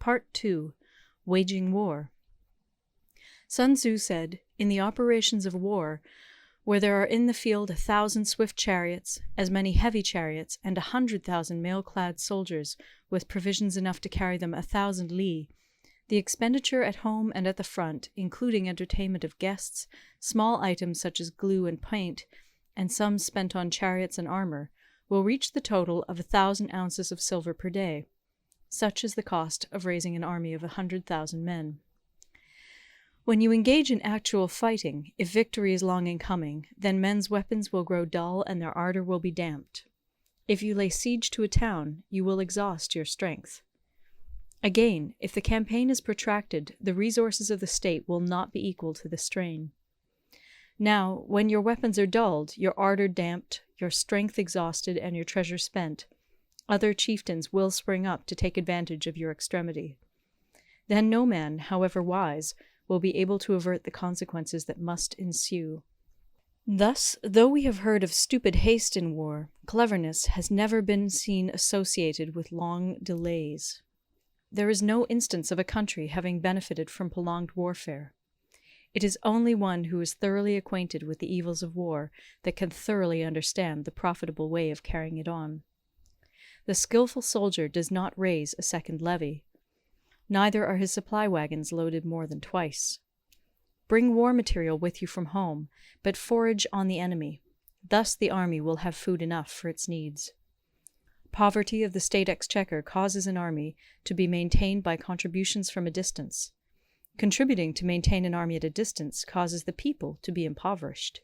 Part 2. Waging War. Sun Tzu said, "In the operations of war, where there are in the field 1,000 swift chariots, as many heavy chariots, and 100,000 mail-clad soldiers, with provisions enough to carry them 1,000 li, the expenditure at home and at the front, including entertainment of guests, small items such as glue and paint, and sums spent on chariots and armor, will reach the total of 1,000 ounces of silver per day. Such is the cost of raising an army of 100,000 men." When you engage in actual fighting, if victory is long in coming, then men's weapons will grow dull and their ardor will be damped. If you lay siege to a town, you will exhaust your strength. Again, if the campaign is protracted, the resources of the state will not be equal to the strain. Now, when your weapons are dulled, your ardor damped, your strength exhausted, and your treasure spent, other chieftains will spring up to take advantage of your extremity. Then no man, however wise, will be able to avert the consequences that must ensue. Thus, though we have heard of stupid haste in war, cleverness has never been seen associated with long delays. There is no instance of a country having benefited from prolonged warfare. It is only one who is thoroughly acquainted with the evils of war that can thoroughly understand the profitable way of carrying it on. The skillful soldier does not raise a second levy. Neither are his supply wagons loaded more than twice. Bring war material with you from home, but forage on the enemy. Thus the army will have food enough for its needs. Poverty of the state exchequer causes an army to be maintained by contributions from a distance. Contributing to maintain an army at a distance causes the people to be impoverished.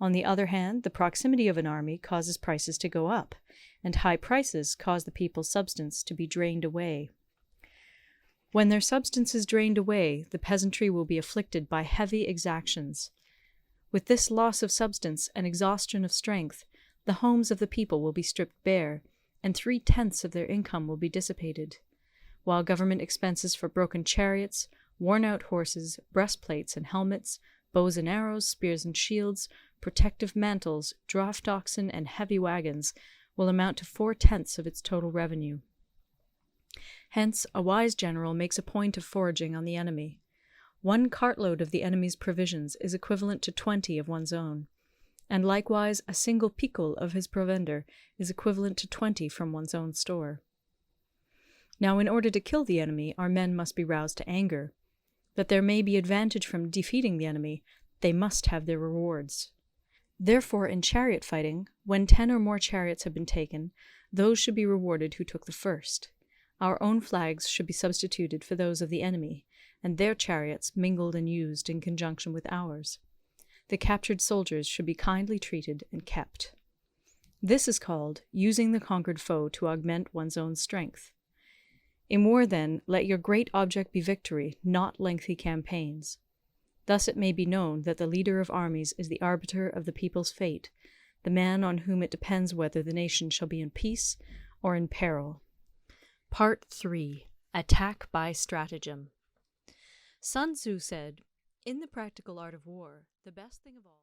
On the other hand, the proximity of an army causes prices to go up, and high prices cause the people's substance to be drained away. When their substance is drained away, the peasantry will be afflicted by heavy exactions. With this loss of substance and exhaustion of strength, the homes of the people will be stripped bare, and 3/10 of their income will be dissipated, while government expenses for broken chariots, worn-out horses, breastplates and helmets, bows and arrows, spears and shields, protective mantles, draft oxen, and heavy wagons will amount to 4/10 of its total revenue. Hence, a wise general makes a point of foraging on the enemy. 1 cartload of the enemy's provisions is equivalent to 20 of one's own, and likewise a single picul of his provender is equivalent to 20 from one's own store. Now, in order to kill the enemy, our men must be roused to anger. That there may be advantage from defeating the enemy, they must have their rewards. Therefore, in chariot fighting, when 10 or more chariots have been taken, those should be rewarded who took the first. Our own flags should be substituted for those of the enemy, and their chariots mingled and used in conjunction with ours. The captured soldiers should be kindly treated and kept. This is called using the conquered foe to augment one's own strength. In war, then, let your great object be victory, not lengthy campaigns. Thus it may be known that the leader of armies is the arbiter of the people's fate, the man on whom it depends whether the nation shall be in peace or in peril. Part 3. Attack by Stratagem. Sun Tzu said, "In the practical art of war, the best thing of all..."